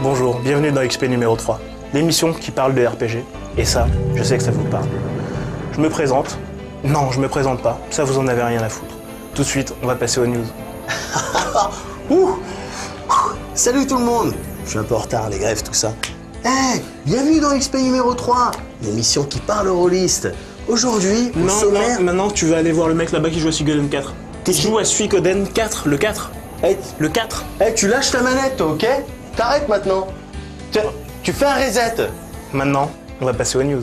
Bonjour, bienvenue dans XP numéro 3, l'émission qui parle de RPG. Et ça, je sais que ça vous parle. Je me présente. Non, je me présente pas, ça vous en avez rien à foutre. Tout de suite, on va passer aux news. Salut tout le monde. Je suis un peu en retard, les grèves, tout ça. Bienvenue dans XP numéro 3, l'émission qui parle aux rôlistes. Aujourd'hui, au sommaire... Non, maintenant tu vas aller voir le mec là-bas qui joue à Suikoden 4. Qui joue à Suikoden 4, le 4. Le 4. Tu lâches ta manette, toi, ok? T'arrêtes maintenant. Tu fais un reset. Maintenant, on va passer aux news.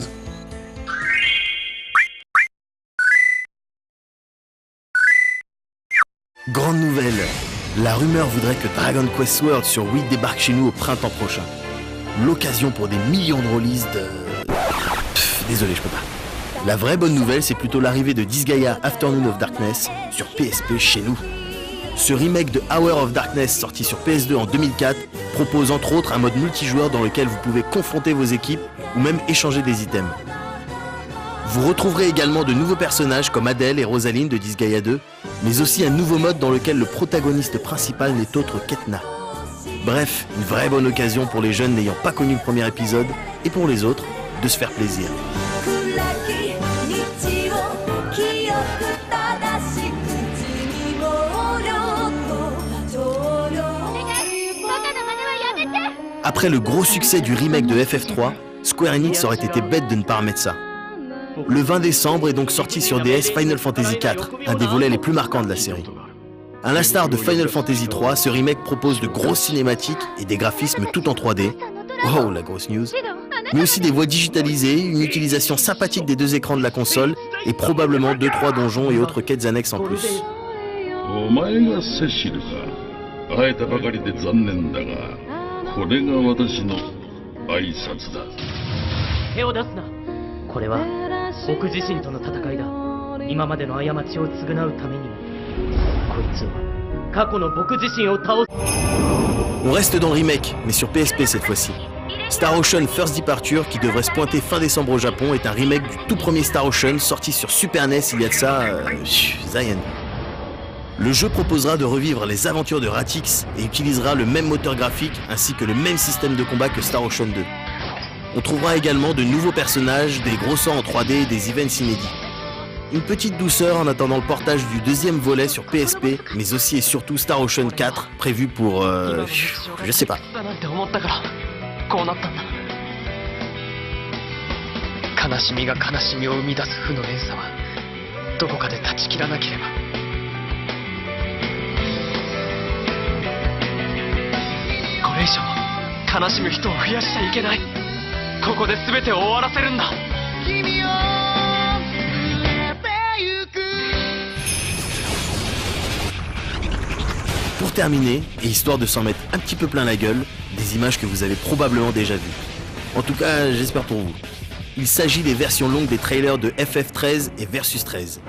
Grande nouvelle, la rumeur voudrait que Dragon Quest Sword sur Wii débarque chez nous au printemps prochain. L'occasion pour des millions de releases de... désolé, je peux pas. La vraie bonne nouvelle, c'est plutôt l'arrivée de Disgaea Afternoon of Darkness sur PSP chez nous. Ce remake de Hour of Darkness sorti sur PS2 en 2004 propose entre autres un mode multijoueur dans lequel vous pouvez confronter vos équipes ou même échanger des items. Vous retrouverez également de nouveaux personnages comme Adele et Rosaline de Disgaea 2, mais aussi un nouveau mode dans lequel le protagoniste principal n'est autre qu'Etna. Bref, une vraie bonne occasion pour les jeunes n'ayant pas connu le premier épisode, et pour les autres, de se faire plaisir. Après le gros succès du remake de FF3, Square Enix aurait été bête de ne pas remettre ça. Le 20 décembre est donc sorti sur DS Final Fantasy IV, un des volets les plus marquants de la série. À l'instar de Final Fantasy III, ce remake propose de grosses cinématiques et des graphismes tout en 3D. Wow, la grosse news. Mais aussi des voix digitalisées, une utilisation sympathique des deux écrans de la console et probablement 2-3 donjons et autres quêtes annexes en plus. On reste dans le remake, mais sur PSP cette fois-ci. Star Ocean First Departure, qui devrait se pointer fin décembre au Japon, est un remake du tout premier Star Ocean sorti sur Super NES il y a de ça... Zayen. Le jeu proposera de revivre les aventures de Ratix et utilisera le même moteur graphique ainsi que le même système de combat que Star Ocean 2. On trouvera également de nouveaux personnages, des gros sauts en 3D et des events inédits. Une petite douceur en attendant le portage du deuxième volet sur PSP, mais aussi et surtout Star Ocean 4, prévu pour... je sais pas. Pour terminer, et histoire de s'en mettre un petit peu plein la gueule, des images que vous avez probablement déjà vues. En tout cas, j'espère pour vous. Il s'agit des versions longues des trailers de FF13 et Versus 13.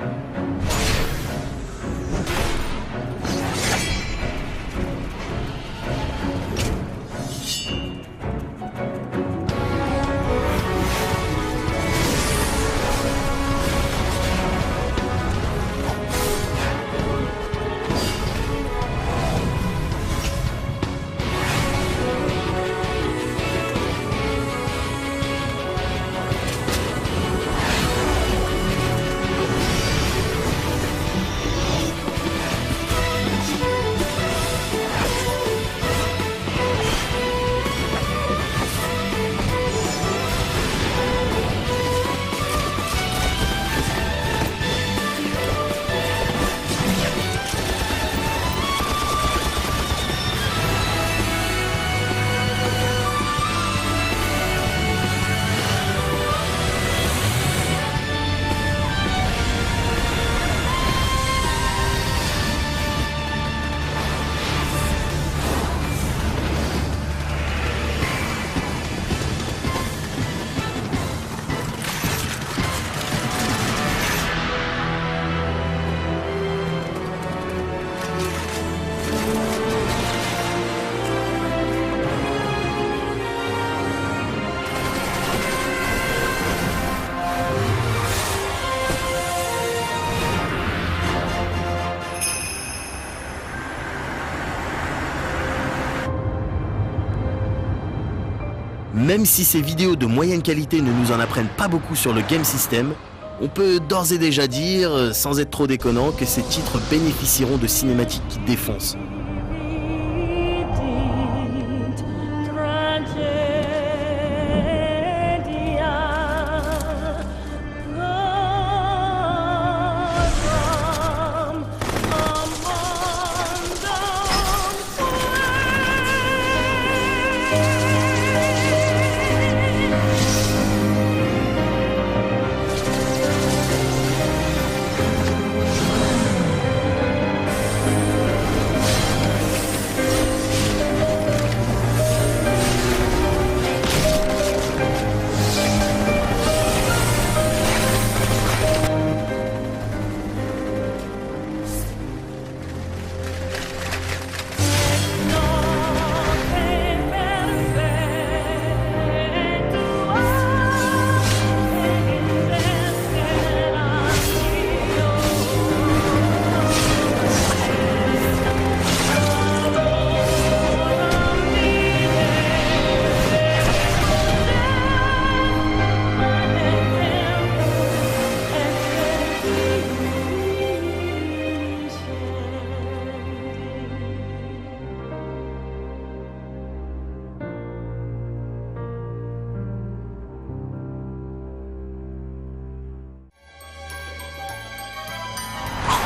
Même si ces vidéos de moyenne qualité ne nous en apprennent pas beaucoup sur le game system, on peut d'ores et déjà dire, sans être trop déconnant, que ces titres bénéficieront de cinématiques qui défoncent.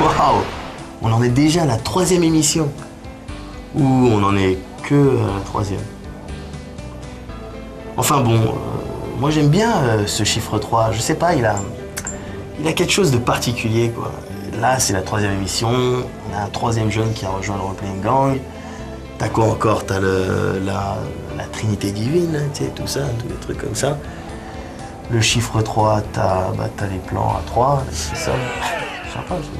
Waouh! On en est déjà à la 3e émission. Ou on en est que à la 3e. Enfin bon, moi j'aime bien ce chiffre 3. Je sais pas, il a quelque chose de particulier, quoi. Là, c'est la 3e émission. On a un 3e jeune qui a rejoint le Role-Playing Gang. T'as quoi encore? T'as la Trinité divine, tu sais, tout ça, tous les trucs comme ça. Le chiffre 3, t'as les plans à 3, c'est ça. Sympa, ça.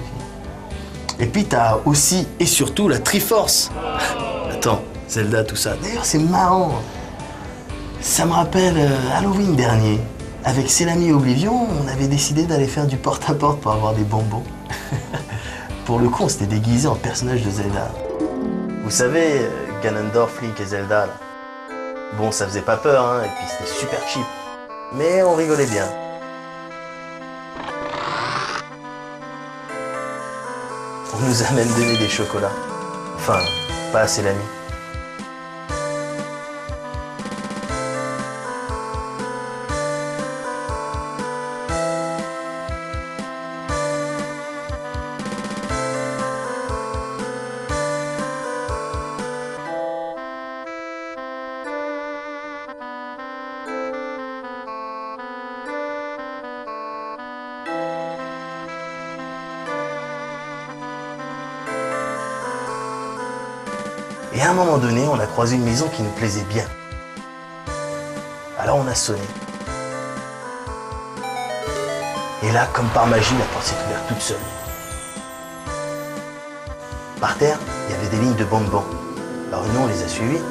Et puis t'as aussi et surtout la Triforce. Attends, Zelda, tout ça. D'ailleurs, c'est marrant. Ça me rappelle Halloween dernier. Avec Célami Oblivion, on avait décidé d'aller faire du porte-à-porte pour avoir des bonbons. Pour le coup, on s'était déguisé en personnage de Zelda. Vous savez, Ganondorf, Link et Zelda, là. Bon, ça faisait pas peur, hein, et puis c'était super cheap. Mais on rigolait bien. On nous a même donné des chocolats. Enfin, pas assez l'ami. Et à un moment donné, on a croisé une maison qui nous plaisait bien. Alors on a sonné. Et là, comme par magie, la porte s'est ouverte toute seule. Par terre, il y avait des lignes de bonbons. Alors nous, on les a suivies.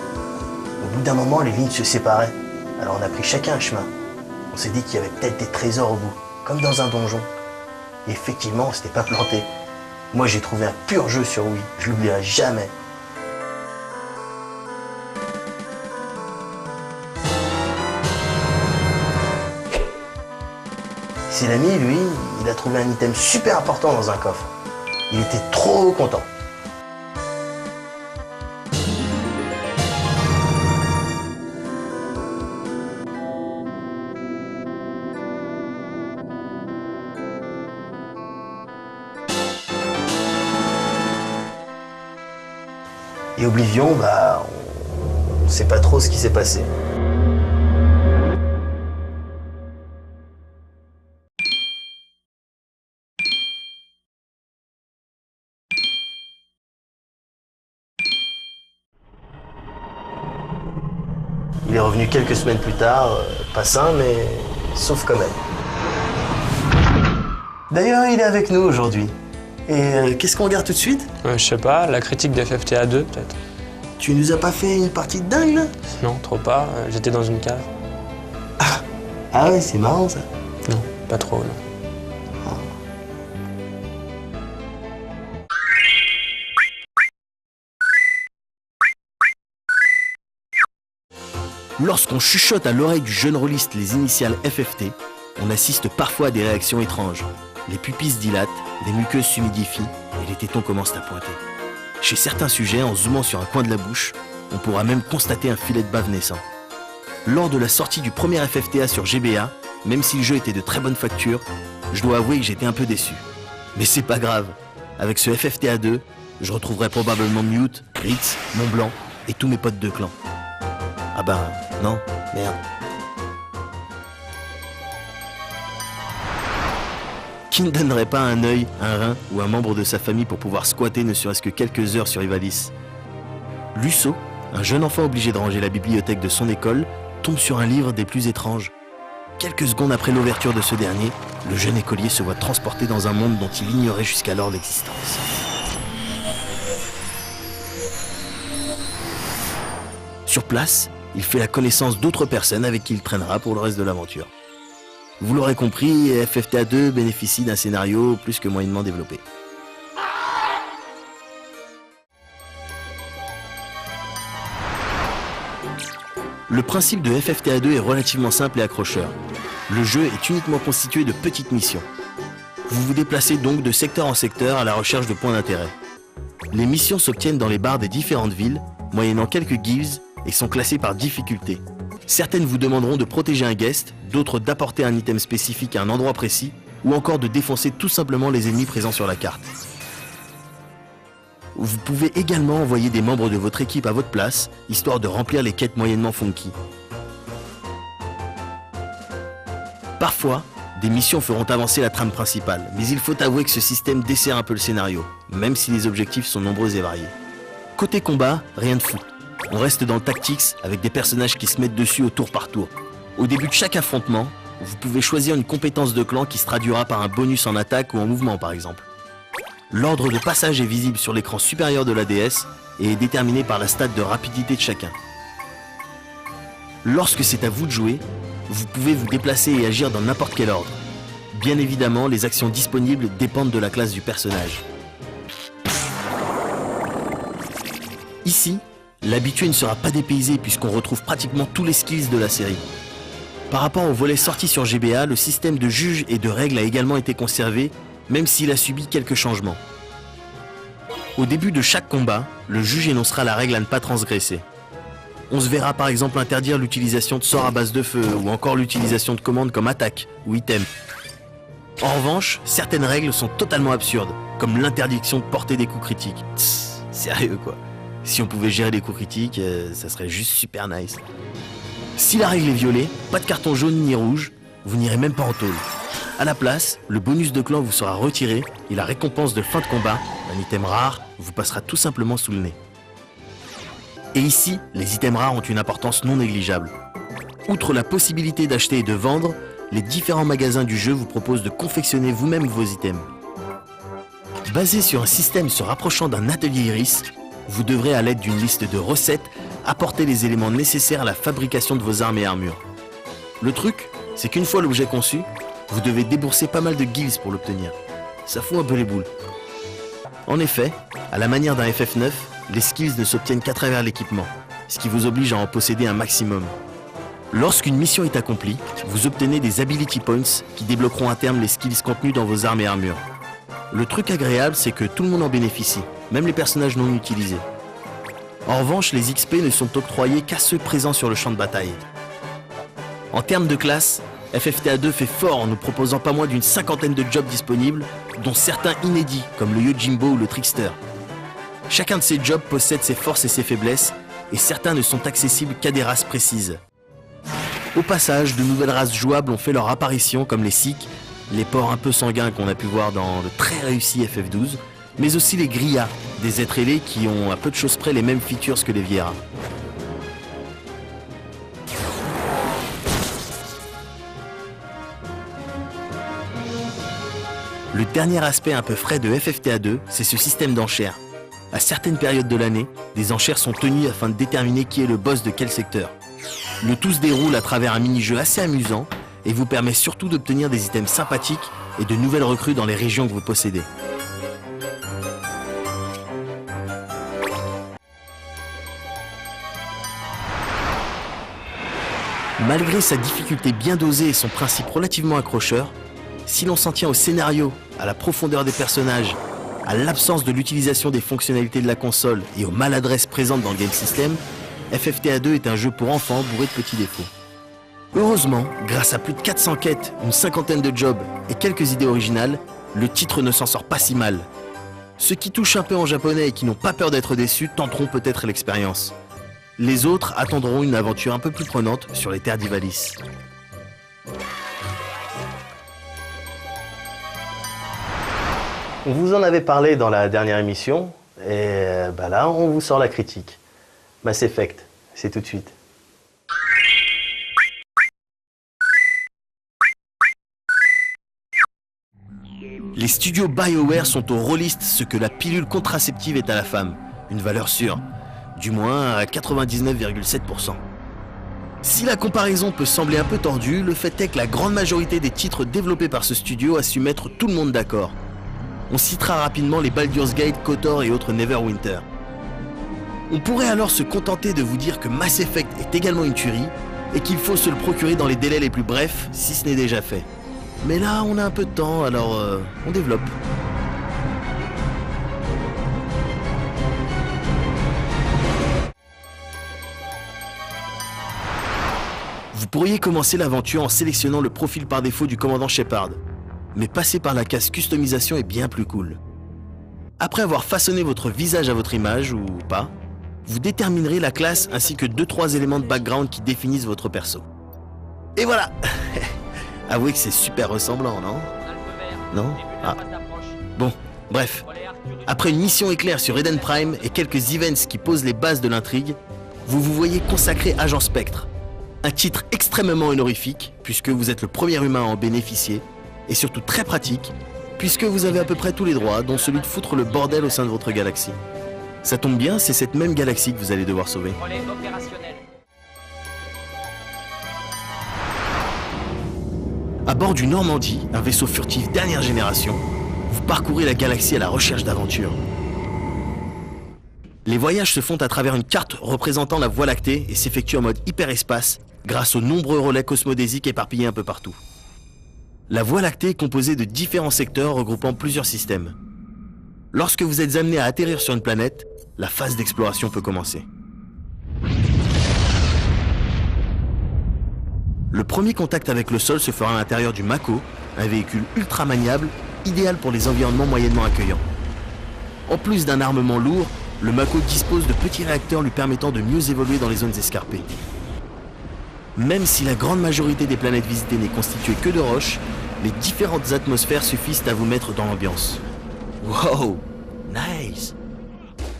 Au bout d'un moment, les lignes se séparaient. Alors on a pris chacun un chemin. On s'est dit qu'il y avait peut-être des trésors au bout, comme dans un donjon. Et effectivement, on s'était pas planté. Moi, j'ai trouvé un pur jeu sur Wii. Je l'oublierai jamais. C'est l'ami, lui, il a trouvé un item super important dans un coffre. Il était trop content. Et Oblivion, on sait pas trop ce qui s'est passé. Il est revenu quelques semaines plus tard, pas sain, mais sauf quand même. D'ailleurs, il est avec nous aujourd'hui. Et qu'est-ce qu'on regarde tout de suite? Je sais pas, la critique d'FFTA 2 peut-être. Tu nous as pas fait une partie de dingue, là? Non, trop pas, j'étais dans une cave. Ah ouais, c'est marrant, ça. Non, pas trop, non. Lorsqu'on chuchote à l'oreille du jeune rôliste les initiales FFT, on assiste parfois à des réactions étranges. Les pupilles se dilatent, les muqueuses s'humidifient et les tétons commencent à pointer. Chez certains sujets, en zoomant sur un coin de la bouche, on pourra même constater un filet de bave naissant. Lors de la sortie du premier FFTA sur GBA, même si le jeu était de très bonne facture, je dois avouer que j'étais un peu déçu. Mais c'est pas grave, avec ce FFTA 2, je retrouverai probablement Mute, Ritz, Montblanc et tous mes potes de clan. Ah bah non, merde. Qui ne donnerait pas un œil, un rein ou un membre de sa famille pour pouvoir squatter ne serait-ce que quelques heures sur Ivalice? Lusso, un jeune enfant obligé de ranger la bibliothèque de son école, tombe sur un livre des plus étranges. Quelques secondes après l'ouverture de ce dernier, le jeune écolier se voit transporté dans un monde dont il ignorait jusqu'alors l'existence. Sur place, il fait la connaissance d'autres personnes avec qui il traînera pour le reste de l'aventure. Vous l'aurez compris, FFTA 2 bénéficie d'un scénario plus que moyennement développé. Le principe de FFTA 2 est relativement simple et accrocheur. Le jeu est uniquement constitué de petites missions. Vous vous déplacez donc de secteur en secteur à la recherche de points d'intérêt. Les missions s'obtiennent dans les bars des différentes villes, moyennant quelques guilds, et sont classées par difficulté. Certaines vous demanderont de protéger un guest, d'autres d'apporter un item spécifique à un endroit précis, ou encore de défoncer tout simplement les ennemis présents sur la carte. Vous pouvez également envoyer des membres de votre équipe à votre place, histoire de remplir les quêtes moyennement funky. Parfois, des missions feront avancer la trame principale, mais il faut avouer que ce système dessert un peu le scénario, même si les objectifs sont nombreux et variés. Côté combat, rien de fou. On reste dans le tactics avec des personnages qui se mettent dessus au tour par tour. Au début de chaque affrontement, vous pouvez choisir une compétence de clan qui se traduira par un bonus en attaque ou en mouvement par exemple. L'ordre de passage est visible sur l'écran supérieur de la DS et est déterminé par la stat de rapidité de chacun. Lorsque c'est à vous de jouer, vous pouvez vous déplacer et agir dans n'importe quel ordre. Bien évidemment, les actions disponibles dépendent de la classe du personnage. Ici, l'habitué ne sera pas dépaysé puisqu'on retrouve pratiquement tous les skills de la série. Par rapport au volet sorti sur GBA, le système de juges et de règles a également été conservé, même s'il a subi quelques changements. Au début de chaque combat, le juge énoncera la règle à ne pas transgresser. On se verra par exemple interdire l'utilisation de sorts à base de feu ou encore l'utilisation de commandes comme attaque ou item. En revanche, certaines règles sont totalement absurdes, comme l'interdiction de porter des coups critiques. Sérieux quoi. Si on pouvait gérer les coups critiques, ça serait juste super nice. Si la règle est violée, pas de carton jaune ni rouge, vous n'irez même pas en tôle. A la place, le bonus de clan vous sera retiré et la récompense de fin de combat, un item rare, vous passera tout simplement sous le nez. Et ici, les items rares ont une importance non négligeable. Outre la possibilité d'acheter et de vendre, les différents magasins du jeu vous proposent de confectionner vous-même vos items. Basé sur un système se rapprochant d'un atelier Iris, vous devrez à l'aide d'une liste de recettes apporter les éléments nécessaires à la fabrication de vos armes et armures. Le truc, c'est qu'une fois l'objet conçu, vous devez débourser pas mal de guilds pour l'obtenir. Ça fout un peu les boules. En effet, à la manière d'un FF9, les skills ne s'obtiennent qu'à travers l'équipement, ce qui vous oblige à en posséder un maximum. Lorsqu'une mission est accomplie, vous obtenez des Ability Points qui débloqueront à terme les skills contenus dans vos armes et armures. Le truc agréable, c'est que tout le monde en bénéficie, même les personnages non utilisés. En revanche, les XP ne sont octroyés qu'à ceux présents sur le champ de bataille. En termes de classe, FFTA 2 fait fort en nous proposant pas moins d'une 50aine de jobs disponibles, dont certains inédits, comme le Yojimbo ou le Trickster. Chacun de ces jobs possède ses forces et ses faiblesses, et certains ne sont accessibles qu'à des races précises. Au passage, de nouvelles races jouables ont fait leur apparition, comme les Sikhs, les porcs un peu sanguins qu'on a pu voir dans le très réussi FF12, mais aussi les Grillas, des êtres ailés qui ont à peu de choses près les mêmes features que les Viera. Le dernier aspect un peu frais de FFTA 2, c'est ce système d'enchères. À certaines périodes de l'année, des enchères sont tenues afin de déterminer qui est le boss de quel secteur. Le tout se déroule à travers un mini-jeu assez amusant et vous permet surtout d'obtenir des items sympathiques et de nouvelles recrues dans les régions que vous possédez. Malgré sa difficulté bien dosée et son principe relativement accrocheur, si l'on s'en tient au scénario, à la profondeur des personnages, à l'absence de l'utilisation des fonctionnalités de la console et aux maladresses présentes dans le game system, FFTA 2 est un jeu pour enfants bourré de petits défauts. Heureusement, grâce à plus de 400 quêtes, une cinquantaine de jobs et quelques idées originales, le titre ne s'en sort pas si mal. Ceux qui touchent un peu en japonais et qui n'ont pas peur d'être déçus tenteront peut-être l'expérience. Les autres attendront une aventure un peu plus prenante sur les terres d'Ivalice. On vous en avait parlé dans la dernière émission, et là, on vous sort la critique. Mass Effect, c'est tout de suite. Les studios BioWare sont aux rôlistes ce que la pilule contraceptive est à la femme, une valeur sûre, du moins à 99,7%. Si la comparaison peut sembler un peu tordue, le fait est que la grande majorité des titres développés par ce studio a su mettre tout le monde d'accord. On citera rapidement les Baldur's Gate, KOTOR et autres Neverwinter. On pourrait alors se contenter de vous dire que Mass Effect est également une tuerie et qu'il faut se le procurer dans les délais les plus brefs, si ce n'est déjà fait. Mais là, on a un peu de temps, alors on développe. Vous pourriez commencer l'aventure en sélectionnant le profil par défaut du commandant Shepard. Mais passer par la case customisation est bien plus cool. Après avoir façonné votre visage à votre image, ou pas, vous déterminerez la classe ainsi que 2-3 éléments de background qui définissent votre perso. Et voilà. Avouez que c'est super ressemblant, non? Non? Ah. Bon, bref. Après une mission éclair sur Eden Prime et quelques events qui posent les bases de l'intrigue, vous vous voyez consacré Agent Spectre. Un titre extrêmement honorifique, puisque vous êtes le premier humain à en bénéficier, et surtout très pratique, puisque vous avez à peu près tous les droits, dont celui de foutre le bordel au sein de votre galaxie. Ça tombe bien, c'est cette même galaxie que vous allez devoir sauver. À bord du Normandie, un vaisseau furtif dernière génération, vous parcourez la galaxie à la recherche d'aventures. Les voyages se font à travers une carte représentant la Voie lactée et s'effectuent en mode hyperespace grâce aux nombreux relais cosmodésiques éparpillés un peu partout. La Voie lactée est composée de différents secteurs regroupant plusieurs systèmes. Lorsque vous êtes amené à atterrir sur une planète, la phase d'exploration peut commencer. Le premier contact avec le sol se fera à l'intérieur du Mako, un véhicule ultra maniable, idéal pour les environnements moyennement accueillants. En plus d'un armement lourd, le Mako dispose de petits réacteurs lui permettant de mieux évoluer dans les zones escarpées. Même si la grande majorité des planètes visitées n'est constituée que de roches, les différentes atmosphères suffisent à vous mettre dans l'ambiance. Wow, nice.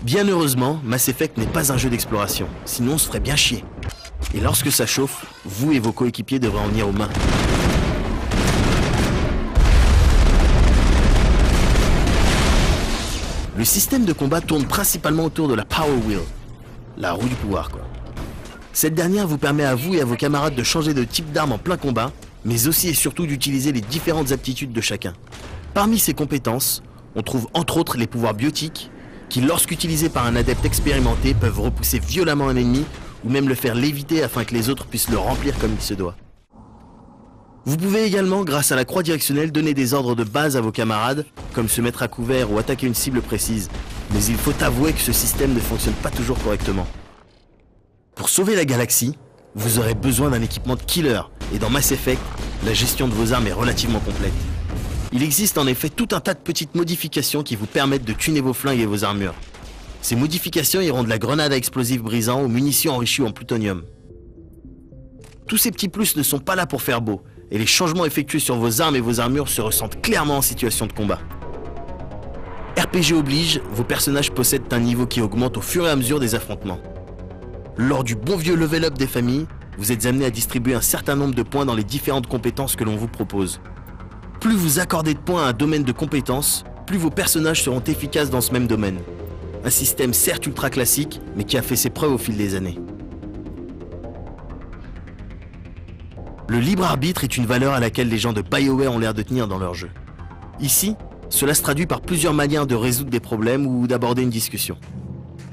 Bien heureusement, Mass Effect n'est pas un jeu d'exploration, sinon on se ferait bien chier. Et lorsque ça chauffe, vous et vos coéquipiers devraient en venir aux mains. Le système de combat tourne principalement autour de la Power Wheel, la roue du pouvoir quoi. Cette dernière vous permet à vous et à vos camarades de changer de type d'arme en plein combat, mais aussi et surtout d'utiliser les différentes aptitudes de chacun. Parmi ces compétences, on trouve entre autres les pouvoirs biotiques, qui lorsqu'utilisés par un adepte expérimenté peuvent repousser violemment un ennemi, ou même le faire léviter afin que les autres puissent le remplir comme il se doit. Vous pouvez également, grâce à la croix directionnelle, donner des ordres de base à vos camarades, comme se mettre à couvert ou attaquer une cible précise, mais il faut avouer que ce système ne fonctionne pas toujours correctement. Pour sauver la galaxie, vous aurez besoin d'un équipement de killer, et dans Mass Effect, la gestion de vos armes est relativement complète. Il existe en effet tout un tas de petites modifications qui vous permettent de tuner vos flingues et vos armures. Ces modifications iront de la grenade à explosifs brisants aux munitions enrichies en plutonium. Tous ces petits plus ne sont pas là pour faire beau, et les changements effectués sur vos armes et vos armures se ressentent clairement en situation de combat. RPG oblige, vos personnages possèdent un niveau qui augmente au fur et à mesure des affrontements. Lors du bon vieux level up des familles, vous êtes amené à distribuer un certain nombre de points dans les différentes compétences que l'on vous propose. Plus vous accordez de points à un domaine de compétences, plus vos personnages seront efficaces dans ce même domaine. Un système certes ultra classique, mais qui a fait ses preuves au fil des années. Le libre arbitre est une valeur à laquelle les gens de BioWare ont l'air de tenir dans leur jeu. Ici, cela se traduit par plusieurs manières de résoudre des problèmes ou d'aborder une discussion.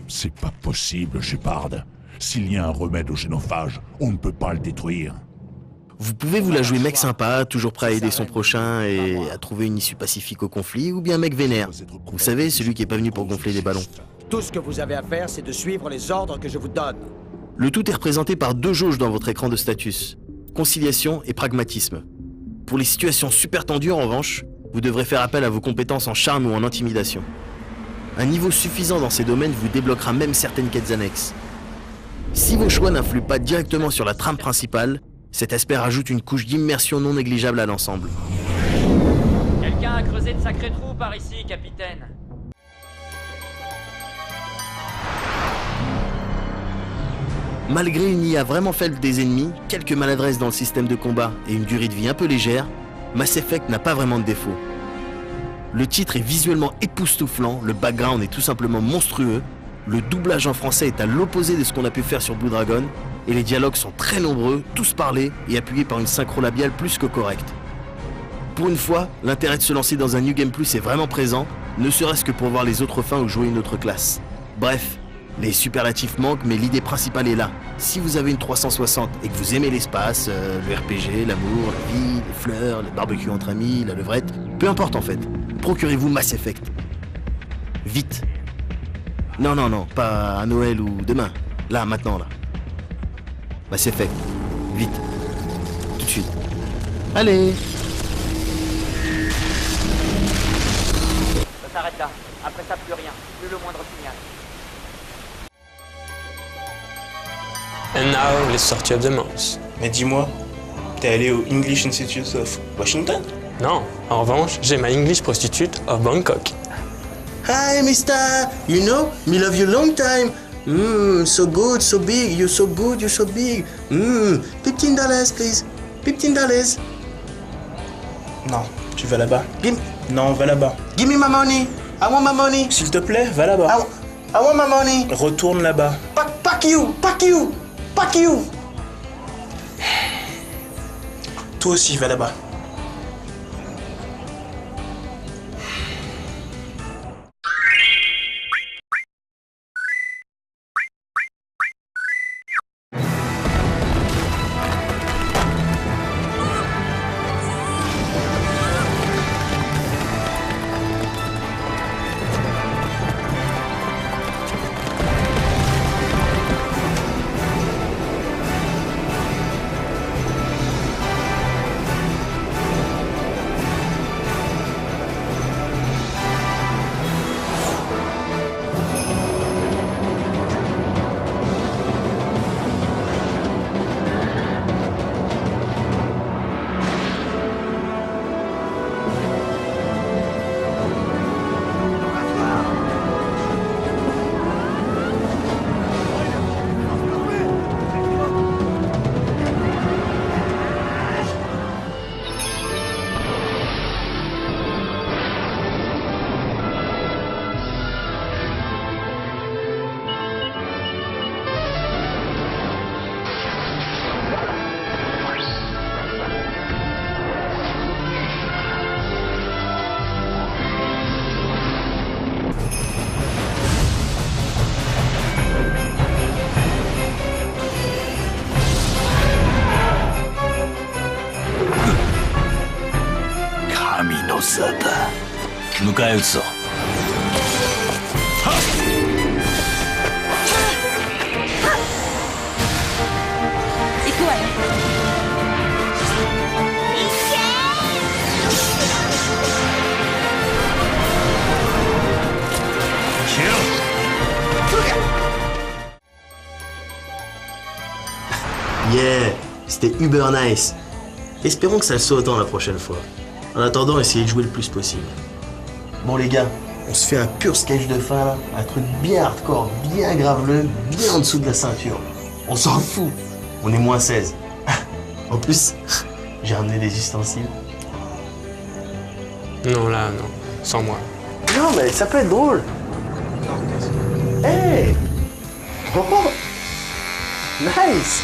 C'est pas possible, Shepard. S'il y a un remède au génophage, on ne peut pas le détruire. Vous pouvez vous la jouer mec sympa, toujours prêt à aider son prochain et à trouver une issue pacifique au conflit, ou bien mec vénère. Vous savez, celui qui est pas venu pour gonfler des ballons. Tout ce que vous avez à faire, c'est de suivre les ordres que je vous donne. Le tout est représenté par 2 jauges dans votre écran de status. Conciliation et pragmatisme. Pour les situations super tendues, en revanche, vous devrez faire appel à vos compétences en charme ou en intimidation. Un niveau suffisant dans ces domaines vous débloquera même certaines quêtes annexes. Si vos choix n'influent pas directement sur la trame principale, cet aspect rajoute une couche d'immersion non négligeable à l'ensemble. Quelqu'un a creusé de sacrés trous par ici, capitaine. Malgré une IA vraiment faible des ennemis, quelques maladresses dans le système de combat et une durée de vie un peu légère, Mass Effect n'a pas vraiment de défaut. Le titre est visuellement époustouflant, le background est tout simplement monstrueux, le doublage en français est à l'opposé de ce qu'on a pu faire sur Blue Dragon, et les dialogues sont très nombreux, tous parlés et appuyés par une synchro labiale plus que correcte. Pour une fois, l'intérêt de se lancer dans un New Game Plus est vraiment présent, ne serait-ce que pour voir les autres fins ou jouer une autre classe. Bref, les superlatifs manquent, mais l'idée principale est là. Si vous avez une 360 et que vous aimez l'espace, le RPG, l'amour, la vie, les fleurs, le barbecue entre amis, la levrette, peu importe en fait, procurez-vous Mass Effect. Vite. Non, pas à Noël ou demain. Là, maintenant, là. Mass Effect. Vite. Tout de suite. Allez. Ça s'arrête là. Après ça, plus rien. Plus le moindre signal. And now, let's sortir of the mouse. Mais dis-moi, t'es allé au English Institute of Washington? Non, en revanche, j'ai ma English prostitute of Bangkok. Hi, mister. You know, me love you long time. So good, so big. You're so good, you're so big. $15, please. $15. Non, tu vas là-bas. Give, Non, va là-bas. give me my money. I want my money. S'il te plaît, va là-bas. I want my money. Retourne là-bas. Fuck you, fuck you, fuck you. Toi aussi, va là-bas. Yeah, c'était uber nice. Espérons que ça le soit autant la prochaine fois. En attendant, essayez de jouer le plus possible. Bon les gars, on se fait un pur sketch de fin là, un truc bien hardcore, bien graveleux, bien en dessous de la ceinture. On s'en fout, on est moins 16. En plus, j'ai ramené des ustensiles. Non, là, non. Sans moi. Non mais ça peut être drôle. Hey! Oh! Nice!